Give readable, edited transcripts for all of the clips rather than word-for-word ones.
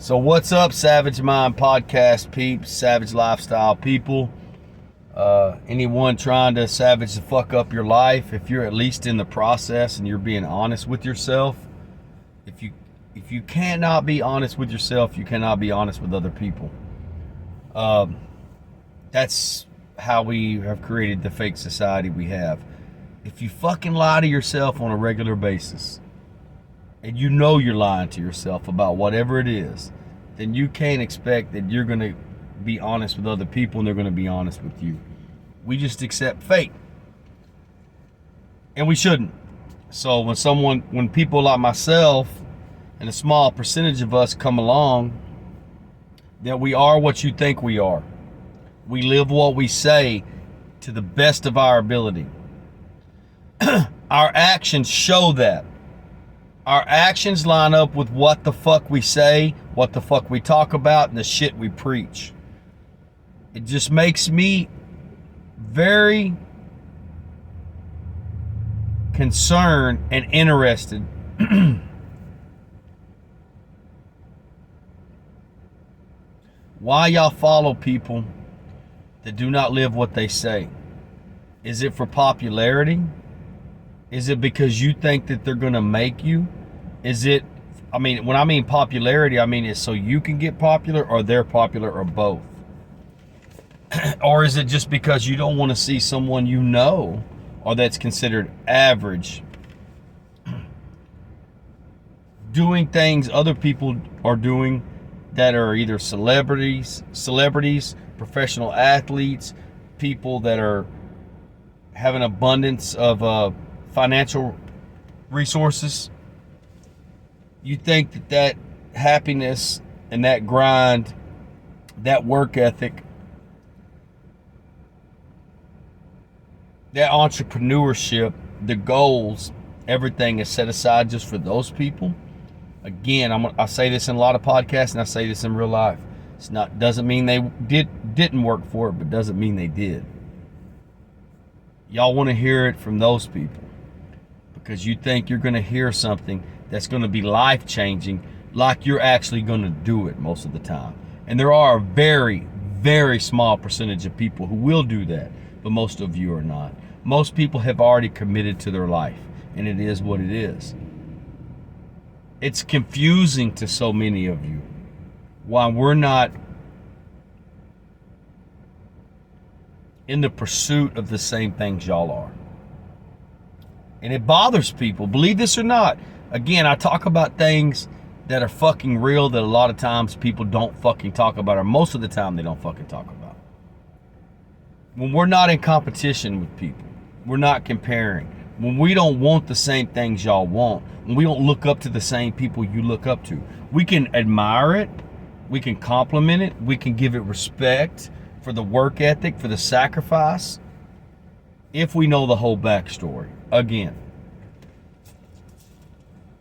So what's up, Savage Mind Podcast peeps, Savage Lifestyle people, anyone trying to savage the fuck up your life, if you're at least in the process and you're being honest with yourself, if you cannot be honest with yourself, you cannot be honest with other people. That's how we have created the fake society we have. If you fucking lie to yourself on a regular basis, and you know you're lying to yourself about whatever it is, then you can't expect that you're going to be honest with other people and they're going to be honest with you. We just accept fate. And we shouldn't. So when people like myself and a small percentage of us come along, that we are what you think we are. We live what we say to the best of our ability. Our actions show that. Our actions line up with what the fuck we say, what the fuck we talk about, and the shit we preach. It just makes me very concerned and interested why y'all follow people that do not live what they say. Is it for popularity? Is it because you think that they're going to make you? Is it, when I mean popularity, I mean it's so you can get popular or they're popular or both? Or is it just because you don't want to see someone you know or that's considered average doing things other people are doing that are either celebrities, professional athletes, people that are have an abundance of financial resources? You think that happiness and that grind, that work ethic, that entrepreneurship, the goals, everything is set aside just for those people? Again, I say this in a lot of podcasts and I say this in real life. Doesn't mean they didn't work for it, but doesn't mean they did. Y'all want to hear it from those people because you think you're going to hear something that's going to be life-changing, like you're actually going to do it most of the time. And there are a very, very small percentage of people who will do that, but most of you are not. Most people have already committed to their life, and it is what it is. It's confusing to so many of you why we're not in the pursuit of the same things y'all are. And it bothers people, believe this or not. Again, I talk about things that are fucking real that a lot of times people don't fucking talk about, or most of the time they don't fucking talk about. When we're not in competition with people, we're not comparing, when we don't want the same things y'all want, when we don't look up to the same people you look up to, we can admire it, we can compliment it, we can give it respect for the work ethic, for the sacrifice, if we know the whole backstory. Again,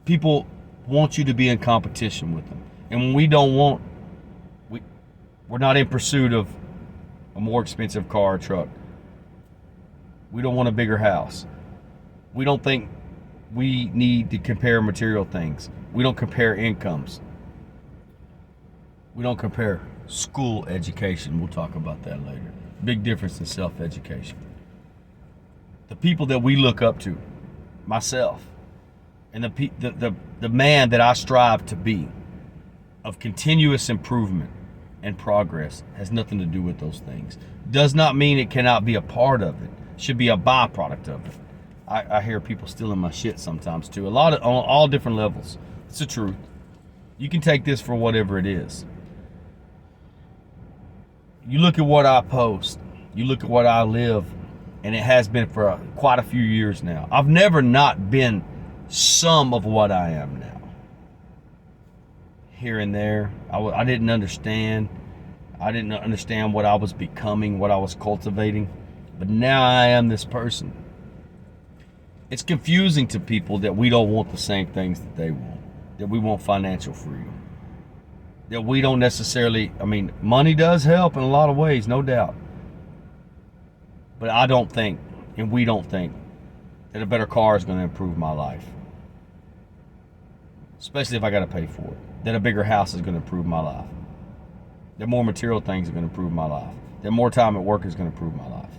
people want you to be in competition with them. And when we don't want, we're not in pursuit of a more expensive car or truck. We don't want a bigger house. We don't think we need to compare material things. We don't compare incomes. We don't compare school education. We'll talk about that later. Big difference in self-education. The people that we look up to, myself, and the man that I strive to be, of continuous improvement and progress, has nothing to do with those things. Does not mean it cannot be a part of it. Should be a byproduct of it. I hear people stealing my shit sometimes too. On all different levels. It's the truth. You can take this for whatever it is. You look at what I post. You look at what I live. And it has been for quite a few years now. I've never not been some of what I am now. Here and there. I didn't understand. I didn't understand what I was becoming, what I was cultivating. But now I am this person. It's confusing to people that we don't want the same things that they want. That we want financial freedom. That we don't necessarily, money does help in a lot of ways, no doubt. But I don't think, and we don't think, that a better car is going to improve my life. Especially if I got to pay for it. that a bigger house is going to improve my life. That more material things are going to improve my life. That more time at work is going to improve my life.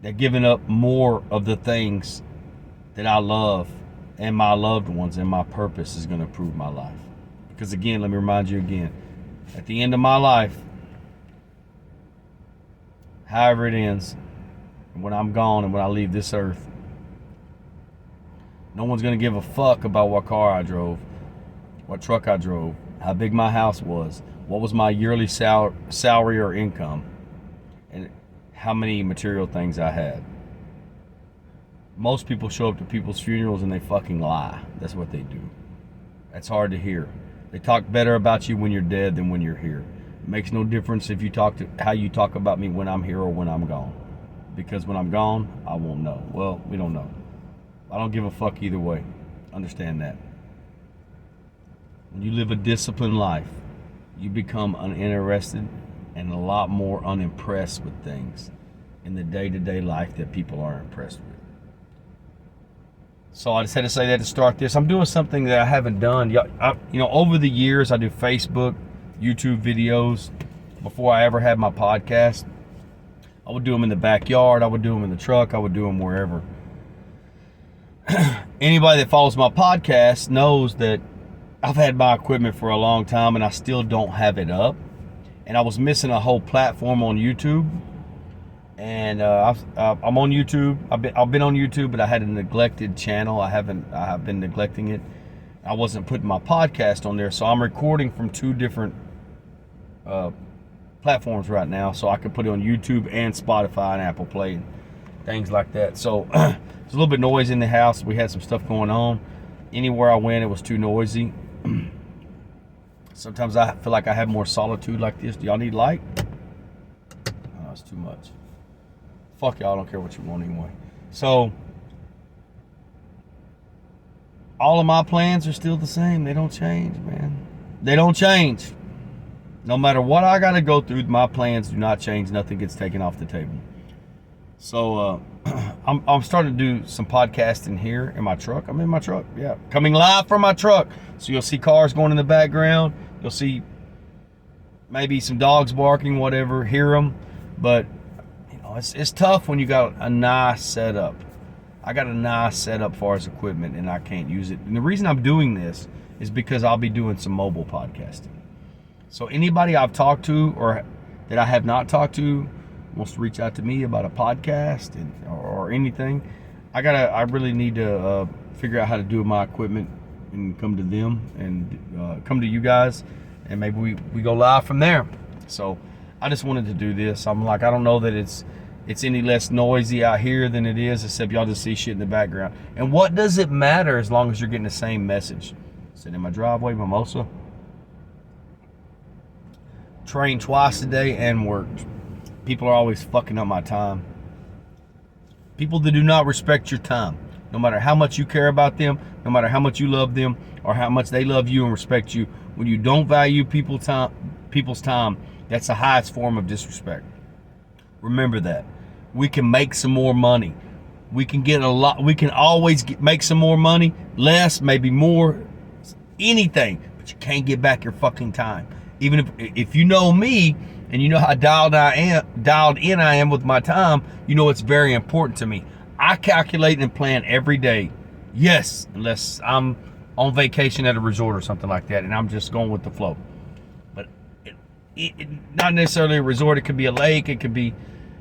That giving up more of the things that I love and my loved ones and my purpose is going to improve my life. Because again, let me remind you again, at the end of my life, however it ends, when I'm gone and when I leave this earth, no one's going to give a fuck about what car I drove, what truck I drove, how big my house was, what was my yearly salary or income, and how many material things I had. Most people show up to people's funerals and they fucking lie. That's what they do. That's hard to hear. They talk better about you when you're dead than when you're here. It makes no difference if you talk to how you talk about me when I'm here or when I'm gone. Because when I'm gone, I won't know. Well, we don't know. I don't give a fuck either way. Understand that. When you live a disciplined life, you become uninterested and a lot more unimpressed with things in the day-to-day life that people are impressed with. So I just had to say that to start this. I'm doing something that I haven't done. Over the years, I do Facebook, YouTube videos. Before I ever had my podcast, I would do them in the backyard. I would do them in the truck. I would do them wherever. Anybody that follows my podcast knows that I've had my equipment for a long time and I still don't have it up. And I was missing a whole platform on YouTube. And I'm on YouTube. I've been on YouTube, but I had a neglected channel. I have been neglecting it. I wasn't putting my podcast on there, so I'm recording from two different platforms right now, so I could put it on YouTube and Spotify and Apple Play and things like that. So there's a little bit of noise in the house. We had some stuff going on. Anywhere I went, it was too noisy. Sometimes I feel like I have more solitude like this. Do y'all need light? Oh, it's too much. Fuck y'all, I don't care what you want anyway. So, all of my plans are still the same. They don't change, man. They don't change. No matter what I got to go through, my plans do not change. Nothing gets taken off the table. So, I'm starting to do some podcasting here in my truck. I'm in my truck, yeah. Coming live from my truck. So, you'll see cars going in the background. You'll see maybe some dogs barking, whatever, hear them. But it's tough when you got a nice setup. I got a nice setup as far as equipment and I can't use it. And the reason I'm doing this is because I'll be doing some mobile podcasting. So anybody I've talked to or that I have not talked to wants to reach out to me about a podcast or anything, I really need to figure out how to do my equipment and come to them and come to you guys, and maybe we go live from there. So I just wanted to do this. I'm like, I don't know that it's any less noisy out here than it is, except y'all just see shit in the background. And what does it matter as long as you're getting the same message? Sit in my driveway, mimosa. Train twice a day and work. People are always fucking up my time. People that do not respect your time, no matter how much you care about them, no matter how much you love them, or how much they love you and respect you, when you don't value people's time, that's the highest form of disrespect. Remember that. We can make some more money. We can get a lot. We can always make some more money, less, maybe more, anything. But you can't get back your fucking time. Even if you know me and you know how dialed in I am with my time, you know it's very important to me. I calculate and plan every day. Yes, unless I'm on vacation at a resort or something like that, and I'm just going with the flow. But not necessarily a resort. It could be a lake. It could be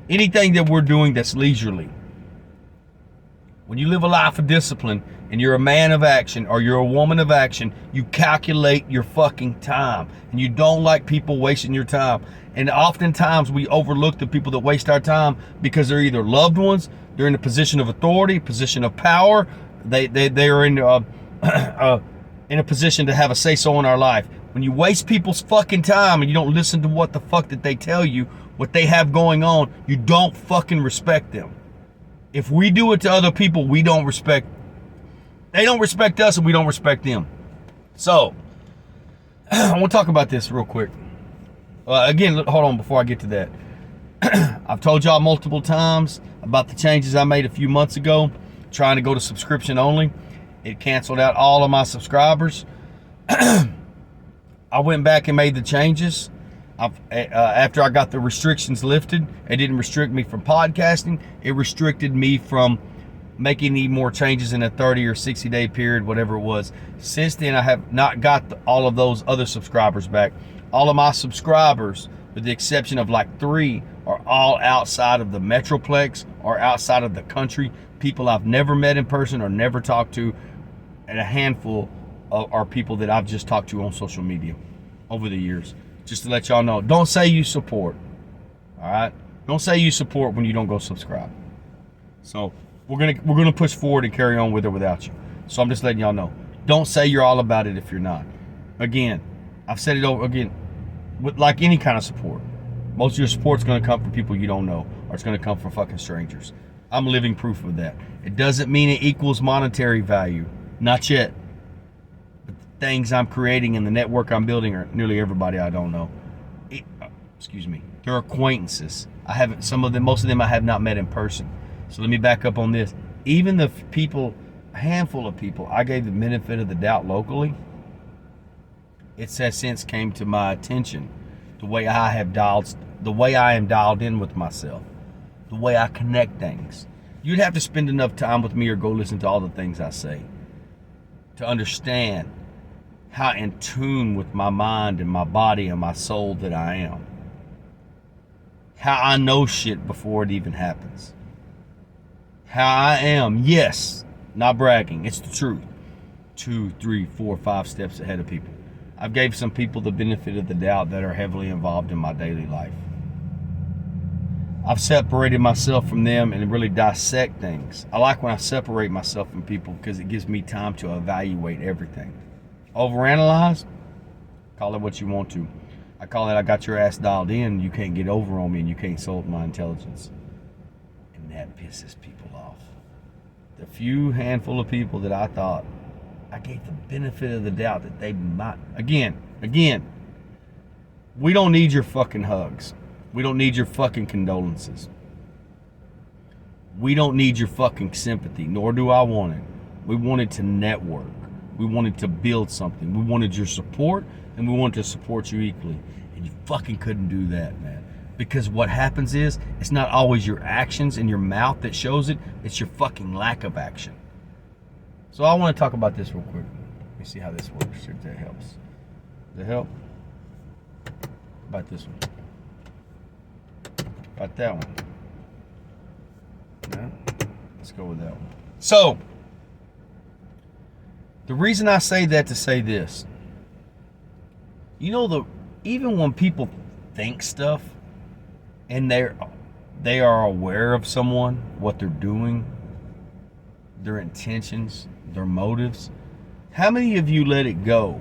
anything that we're doing that's leisurely. When you live a life of discipline and you're a man of action or you're a woman of action, you calculate your fucking time. And you don't like people wasting your time. And oftentimes we overlook the people that waste our time because they're either loved ones, they're in a position of authority, position of power, they are in a position to have a say-so in our life. When you waste people's fucking time and you don't listen to what the fuck that they tell you, what they have going on, you don't fucking respect them. If we do it to other people, they don't respect us and we don't respect them. So, I want to talk about this real quick. Again, hold on before I get to that. I've told y'all multiple times about the changes I made a few months ago, trying to go to subscription only. It canceled out all of my subscribers. I went back and made the changes. After I got the restrictions lifted, it didn't restrict me from podcasting. It restricted me from making any more changes in a 30 or 60 day period, whatever it was. Since then, I have not got all of those other subscribers back. All of my subscribers, with the exception of like 3, are all outside of the Metroplex or outside of the country. People I've never met in person or never talked to, and a handful are people that I've just talked to on social media over the years. Just to let y'all know, don't say you support, all right? Don't say you support when you don't go subscribe. So we're gonna push forward and carry on with or without you. So I'm just letting y'all know, don't say you're all about it if you're not. Again, I've said it over again, with like any kind of support, most of your support's gonna come from people you don't know, or it's gonna come from fucking strangers. I'm living proof of that. It doesn't mean it equals monetary value, not yet. Things I'm creating and the network I'm building are nearly everybody I don't know. Excuse me. They're acquaintances. Most of them I have not met in person. So let me back up on this. Even the people, a handful of people I gave the benefit of the doubt locally, it's has since came to my attention the way I am dialed in with myself, the way I connect things. You'd have to spend enough time with me or go listen to all the things I say to understand how in tune with my mind and my body and my soul that I am. How I know shit before it even happens. How I am, yes, not bragging, it's the truth. 2, 3, 4, 5 steps ahead of people. I've gave some people the benefit of the doubt that are heavily involved in my daily life. I've separated myself from them and really dissect things. I like when I separate myself from people because it gives me time to evaluate everything. Overanalyze, call it what you want to. I call it I got your ass dialed in, you can't get over on me and you can't insult my intelligence. And that pisses people off. The few handful of people that I thought I gave the benefit of the doubt that they might, again, we don't need your fucking hugs. We don't need your fucking condolences. We don't need your fucking sympathy, nor do I want it. We wanted to network. We wanted to build something. We wanted your support, and we wanted to support you equally. And you fucking couldn't do that, man. Because what happens is, it's not always your actions and your mouth that shows it, it's your fucking lack of action. So I want to talk about this real quick. Let me see how this works, if that helps. Does that help? About this one. About that one. Yeah, let's go with that one. So, the reason I say that to say this, you know, even when people think stuff and they are aware of someone, what they're doing, their intentions, their motives, how many of you let it go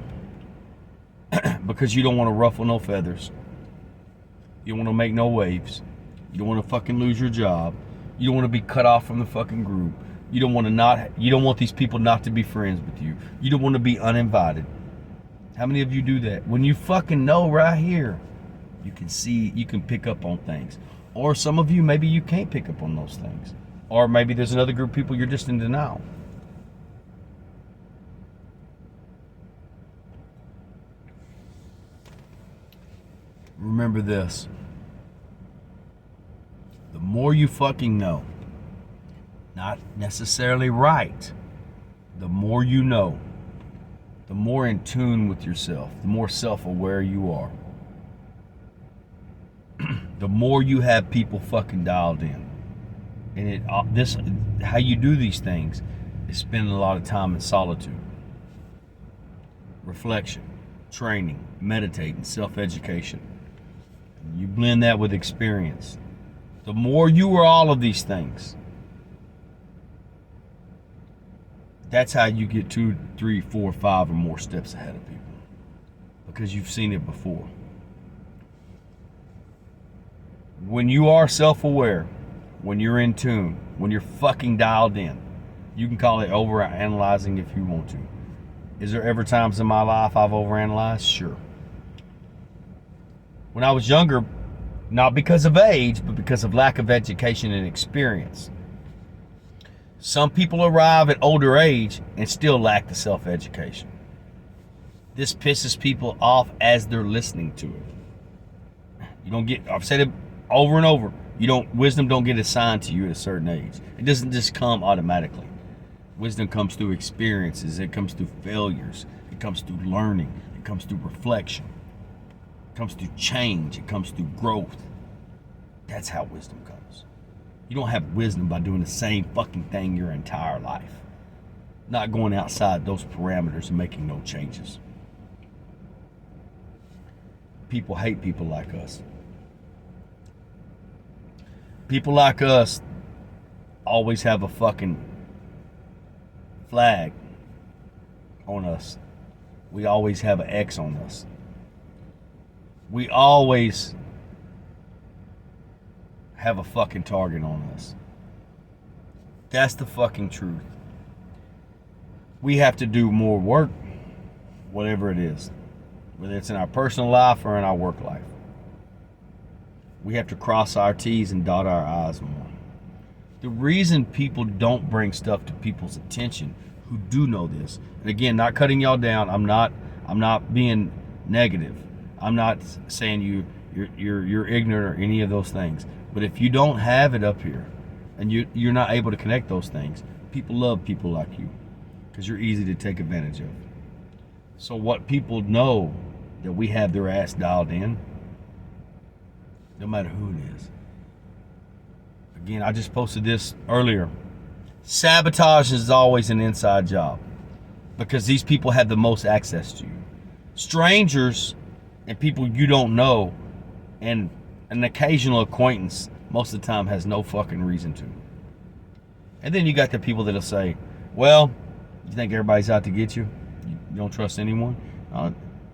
because you don't want to ruffle no feathers? You don't want to make no waves. You don't want to fucking lose your job. You don't want to be cut off from the fucking group. You don't want these people not to be friends with you. You don't want to be uninvited. How many of you do that? When you fucking know right here, you can pick up on things. Or some of you, maybe you can't pick up on those things. Or maybe there's another group of people you're just in denial. Remember this. The more you fucking know, not necessarily right, the more you know, the more in tune with yourself, the more self-aware you are, the more you have people fucking dialed in. And how you do these things is spending a lot of time in solitude, reflection, training, meditating, self-education. You blend that with experience. The more you are all of these things, that's how you get 2, 3, 4, 5 or more steps ahead of people, because you've seen it before. When you are self-aware, when you're in tune, when you're fucking dialed in, you can call it overanalyzing if you want to. Is there ever times in my life I've overanalyzed? Sure. When I was younger, not because of age, but because of lack of education and experience. Some people arrive at older age and still lack the self-education. This pisses people off as they're listening to it. You don't get, I've said it over and over, wisdom don't get assigned to you at a certain age. It doesn't just come automatically. Wisdom comes through experiences, it comes through failures, it comes through learning, it comes through reflection, it comes through change, it comes through growth. That's how wisdom comes. You don't have wisdom by doing the same fucking thing your entire life. Not going outside those parameters and making no changes. People hate people like us. People like us always have a fucking flag on us. We always have an X on us. We always have a fucking target on us. That's the fucking truth. We have to do more work, whatever it is, whether it's in our personal life or in our work life. We have to cross our T's and dot our I's more. The reason people don't bring stuff to people's attention who do know this, and again, not cutting y'all down, I'm not being negative. I'm not saying you're ignorant or any of those things. But if you don't have it up here and you're not able to connect those things, people love people like you because you're easy to take advantage of. So what people know that we have their ass dialed in, no matter who it is. Again, I just posted this earlier. Sabotage is always an inside job because these people have the most access to you. Strangers and people you don't know and an occasional acquaintance most of the time has no fucking reason to. And then you got the people that'll say, well, you think everybody's out to get you? You don't trust anyone?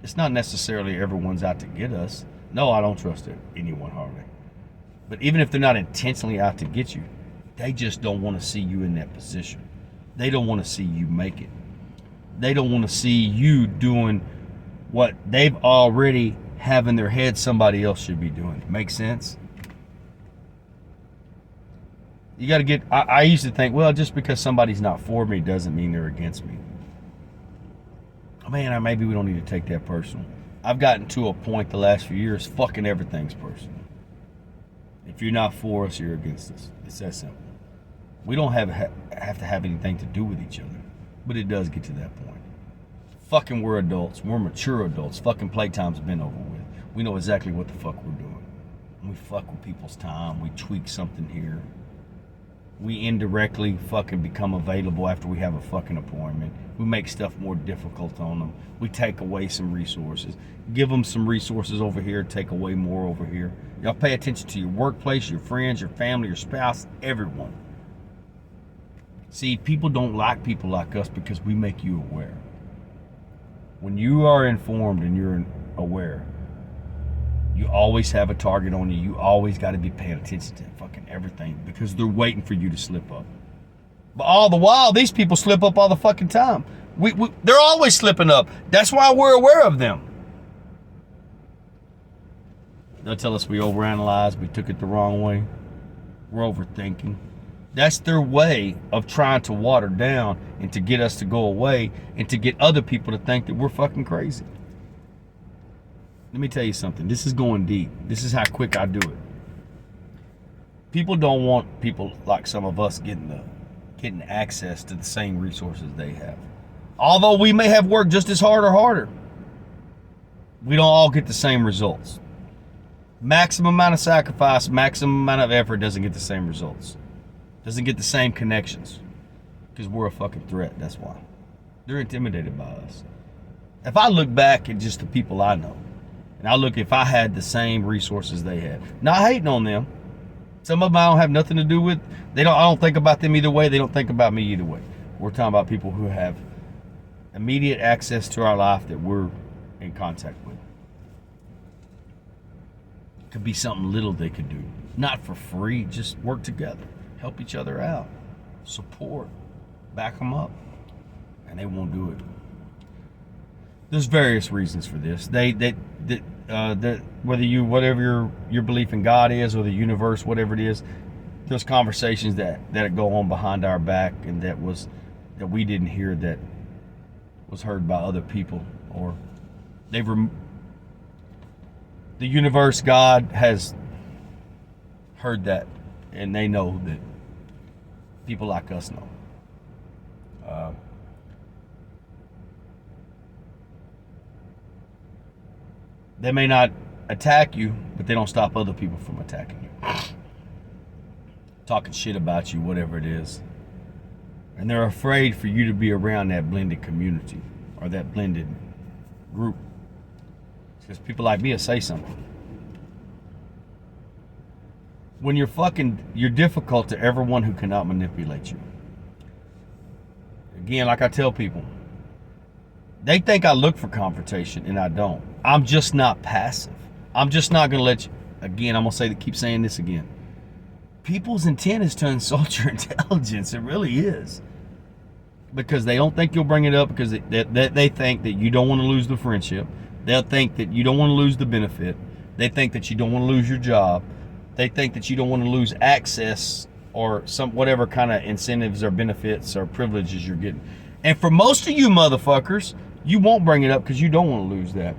It's not necessarily everyone's out to get us. No, I don't trust anyone hardly. But even if they're not intentionally out to get you, they just don't want to see you in that position. They don't want to see you make it. They don't want to see you doing what they've already have in their head somebody else should be doing. Make sense? You got to get, I used to think, well, just because somebody's not for me doesn't mean they're against me. Oh, man, maybe we don't need to take that personal. I've gotten to a point the last few years, fucking everything's personal. If you're not for us, you're against us. It's that simple. We don't have to have anything to do with each other, but it does get to that point. Fucking we're adults. We're mature adults. Fucking playtime's been over with. We know exactly what the fuck we're doing. We fuck with people's time. We tweak something here. We indirectly fucking become available after we have a fucking appointment. We make stuff more difficult on them. We take away some resources. Give them some resources over here, take away more over here. Y'all pay attention to your workplace, your friends, your family, your spouse, everyone. See, people don't like people like us because we make you aware. When you are informed and you're aware, you always have a target on you. You always got to be paying attention to fucking everything because they're waiting for you to slip up. But all the while, these people slip up all the fucking time. They're always slipping up. That's why we're aware of them. They'll tell us we overanalyzed, we took it the wrong way. We're overthinking. That's their way of trying to water down and to get us to go away and to get other people to think that we're fucking crazy. Let me tell you something. This is going deep. This is how quick I do it. People don't want people like some of us getting access to the same resources they have. Although we may have worked just as hard or harder, we don't all get the same results. Maximum amount of sacrifice, maximum amount of effort doesn't get the same results. Doesn't get the same connections. Because we're a fucking threat, that's why. They're intimidated by us. If I look back at just the people I know, and I look if I had the same resources they had. Not hating on them. Some of them I don't have nothing to do with. I don't think about them either way. They don't think about me either way. We're talking about people who have immediate access to our life that we're in contact with. It could be something little they could do. Not for free, just work together. Help each other out. Support. Back them up. And they won't do it. There's various reasons for this. Whatever your belief in God is or the universe, whatever it is, there's conversations that go on behind our back and that we didn't hear, that was heard by other people, or the universe, God has heard that, and they know that people like us know. They may not attack you, but they don't stop other people from attacking you, talking shit about you, whatever it is. And they're afraid for you to be around that blended community or that blended group, because people like me will say something. When you're difficult to everyone who cannot manipulate you. Again, like I tell people, they think I look for confrontation, and I don't. I'm just not passive. I'm just not going to let you. Again, I'm going to keep saying this again. People's intent is to insult your intelligence. It really is. Because they don't think you'll bring it up, because they think that you don't want to lose the friendship. They'll think that you don't want to lose the benefit. They think that you don't want to lose your job. They think that you don't want to lose access or whatever kind of incentives or benefits or privileges you're getting. And for most of you motherfuckers, you won't bring it up because you don't want to lose that.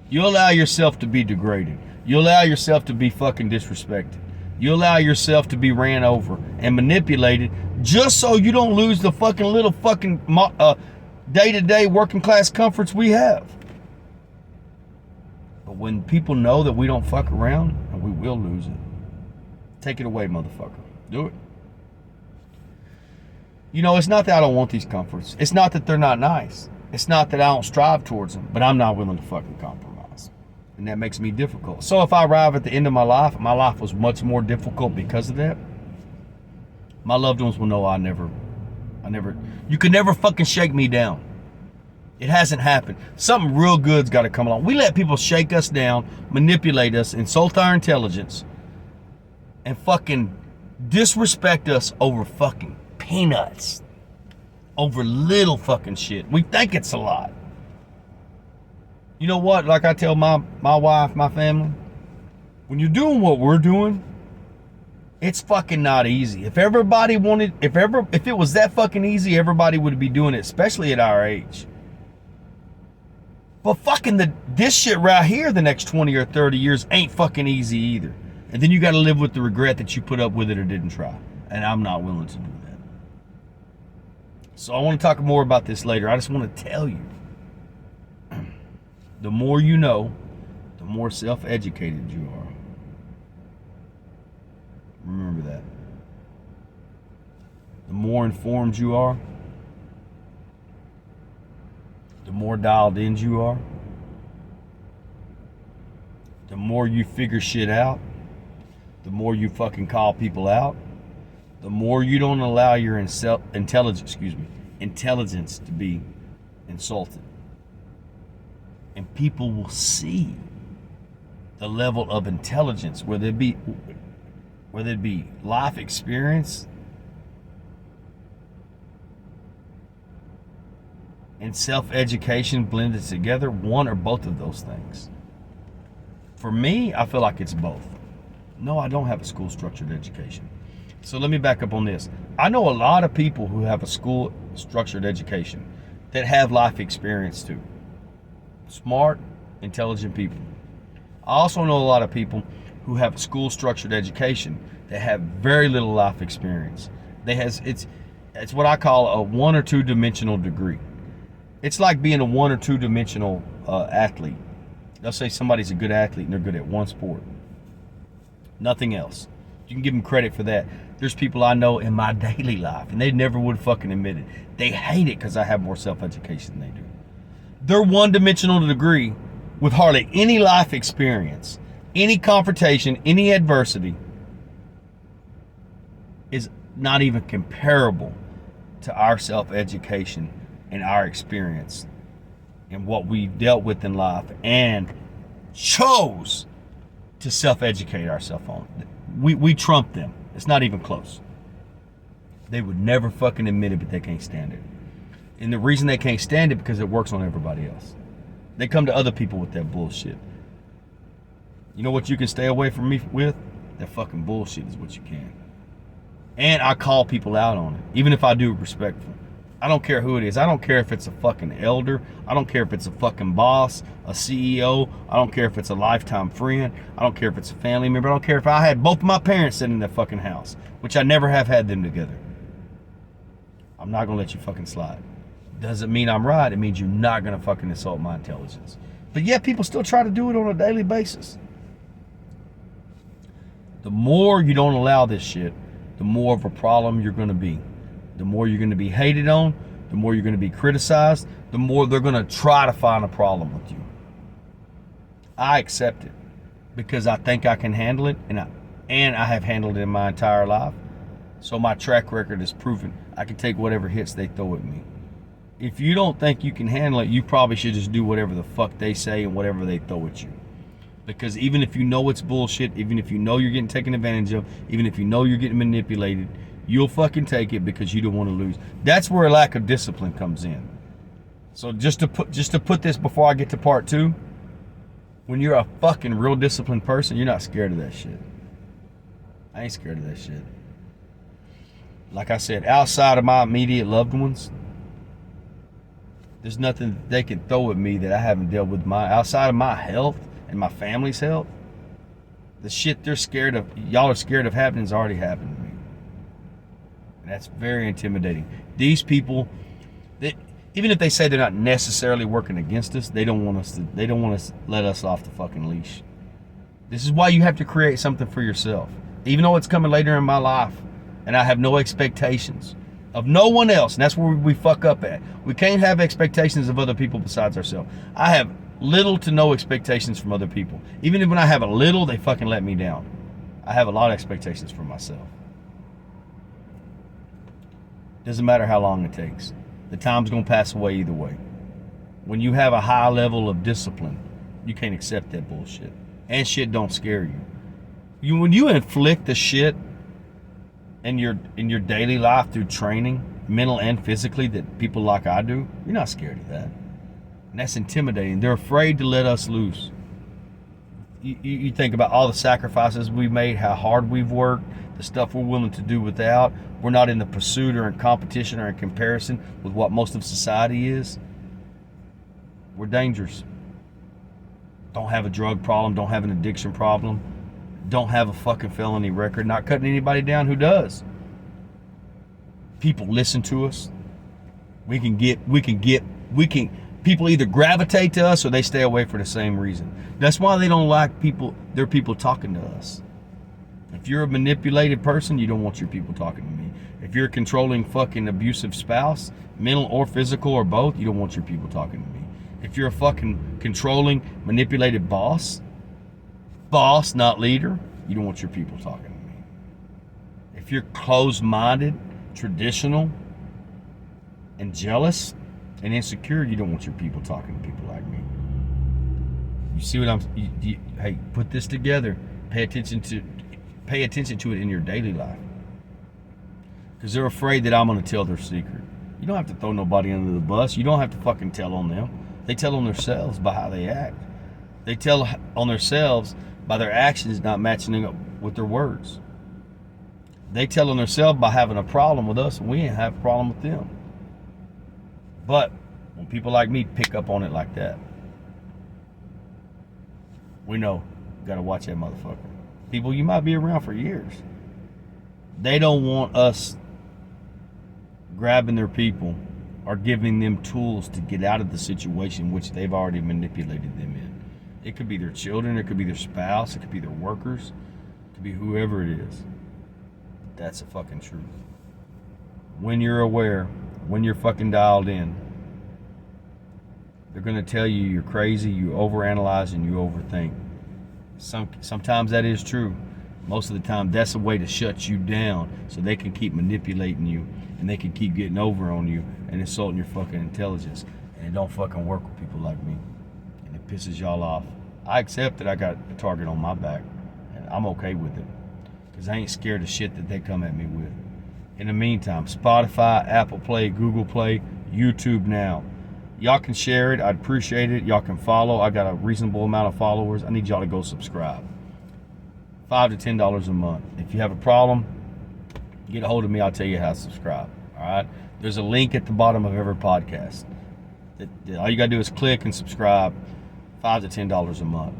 You allow yourself to be degraded. You allow yourself to be fucking disrespected. You allow yourself to be ran over and manipulated just so you don't lose the fucking little fucking day-to-day working class comforts we have. But when people know that we don't fuck around, and we will lose it, take it away, motherfucker. Do it. You know, it's not that I don't want these comforts. It's not that they're not nice. It's not that I don't strive towards them, but I'm not willing to fucking compromise. And that makes me difficult. So if I arrive at the end of my life was much more difficult because of that, my loved ones will know you could never fucking shake me down. It hasn't happened. Something real good's got to come along. We let people shake us down, manipulate us, insult our intelligence, and fucking disrespect us over fucking peanuts. Over little fucking shit. We think it's a lot. You know what? Like I tell my wife, my family, when you're doing what we're doing, it's fucking not easy. If it was that fucking easy, everybody would be doing it, especially at our age. But fucking this shit right here, the next 20 or 30 years, ain't fucking easy either. And then you got to live with the regret that you put up with it or didn't try. And I'm not willing to do that. So I want to talk more about this later. I just want to tell you, the more you know, the more self-educated you are. Remember that. The more informed you are, the more dialed in you are, the more you figure shit out, the more you fucking call people out, the more you don't allow your intelligence to be insulted. And people will see the level of intelligence, whether it be life experience and self-education blended together, one or both of those things. For me, I feel like it's both. No, I don't have a school structured education. So let me back up on this. I know a lot of people who have a school structured education that have life experience too. Smart, intelligent people. I also know a lot of people who have a school structured education that have very little life experience. It's what I call a 1 or 2 dimensional degree. It's like being a 1 or 2 dimensional athlete. They'll say somebody's a good athlete and they're good at one sport. Nothing else. You can give them credit for that. There's people I know in my daily life, and they never would fucking admit it. They hate it because I have more self-education than they do. They're 1-dimensional degree with hardly any life experience, any confrontation, any adversity is not even comparable to our self-education and our experience and what we've dealt with in life and chose to self-educate ourselves on. We trump them. It's not even close. They would never fucking admit it, but they can't stand it. And the reason they can't stand it because it works on everybody else. They come to other people with that bullshit. You know what you can stay away from me with? That fucking bullshit is what you can. And I call people out on it, even if I do it respectfully. I don't care who it is. I don't care if it's a fucking elder. I don't care if it's a fucking boss, a CEO. I don't care if it's a lifetime friend. I don't care if it's a family member. I don't care if I had both of my parents sitting in that fucking house, which I never have had them together. I'm not gonna let you fucking slide. Doesn't mean I'm right. It means you're not gonna fucking insult my intelligence. But yet people still try to do it on a daily basis. The more you don't allow this shit, the more of a problem you're gonna be. The more you're gonna be hated on, the more you're gonna be criticized, the more they're gonna try to find a problem with you. I accept it because I think I can handle it, and I have handled it in my entire life. So my track record is proven I can take whatever hits they throw at me. If you don't think you can handle it, you probably should just do whatever the fuck they say and whatever they throw at you. Because even if you know it's bullshit, even if you know you're getting taken advantage of, even if you know you're getting manipulated, you'll fucking take it because you don't want to lose. That's where a lack of discipline comes in. So just to put this before I get to part 2, when you're a fucking real disciplined person, you're not scared of that shit. I ain't scared of that shit. Like I said, outside of my immediate loved ones, there's nothing they can throw at me that I haven't dealt with. Outside of my health and my family's health, the shit they're scared of, y'all are scared of happening, has already happened to me. And that's very intimidating. These people, even if they say they're not necessarily working against us, they don't want to let us off the fucking leash. This is why you have to create something for yourself. Even though it's coming later in my life, and I have no expectations of no one else, and that's where we fuck up at. We can't have expectations of other people besides ourselves. I have little to no expectations from other people. Even when I have a little, they fucking let me down. I have a lot of expectations for myself. Doesn't matter how long it takes. The time's gonna pass away either way. When you have a high level of discipline, you can't accept that bullshit. And shit don't scare you. When you inflict the shit in your daily life through training, mental and physically, that people like I do, you're not scared of that. And that's intimidating. They're afraid to let us loose. You think about all the sacrifices we've made, how hard we've worked, the stuff we're willing to do without. We're not in the pursuit or in competition or in comparison with what most of society is. We're dangerous. Don't have a drug problem, don't have an addiction problem, don't have a fucking felony record, not cutting anybody down who does. People listen to us. People either gravitate to us or they stay away for the same reason. That's why they don't like their people talking to us. If you're a manipulated person, you don't want your people talking to me. If you're a controlling fucking abusive spouse, mental or physical or both, you don't want your people talking to me. If you're a fucking controlling, manipulated boss, not leader, you don't want your people talking to me. If you're closed-minded, traditional, and jealous and insecure, you don't want your people talking to people like me. You see what hey, put this together. Pay attention to it in your daily life. Because they're afraid that I'm going to tell their secret. You don't have to throw nobody under the bus. You don't have to fucking tell on them. They tell on themselves by how they act. They tell on themselves by their actions not matching up with their words. They tell on themselves by having a problem with us, and we ain't have a problem with them. But when people like me pick up on it like that, we know, got to watch that motherfucker. People you might be around for years. They don't want us grabbing their people or giving them tools to get out of the situation which they've already manipulated them in. It could be their children, it could be their spouse, it could be their workers, it could be whoever it is. That's the fucking truth. When you're aware, when you're fucking dialed in, they're gonna tell you you're crazy, you overanalyze, and you overthink. Sometimes that is true. Most of the time, that's a way to shut you down so they can keep manipulating you and they can keep getting over on you and insulting your fucking intelligence. And it don't fucking work with people like me. And it pisses y'all off. I accept that I got a target on my back, and I'm okay with it because I ain't scared of shit that they come at me with. In the meantime, Spotify, Apple Play, Google Play, YouTube now. Y'all can share it. I'd appreciate it. Y'all can follow. I got a reasonable amount of followers. I need y'all to go subscribe. $5 to $10 a month. If you have a problem, get a hold of me. I'll tell you how to subscribe. All right. There's a link at the bottom of every podcast. All you got to do is click and subscribe. $5 to $10 a month.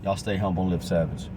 Y'all stay humble and live savage.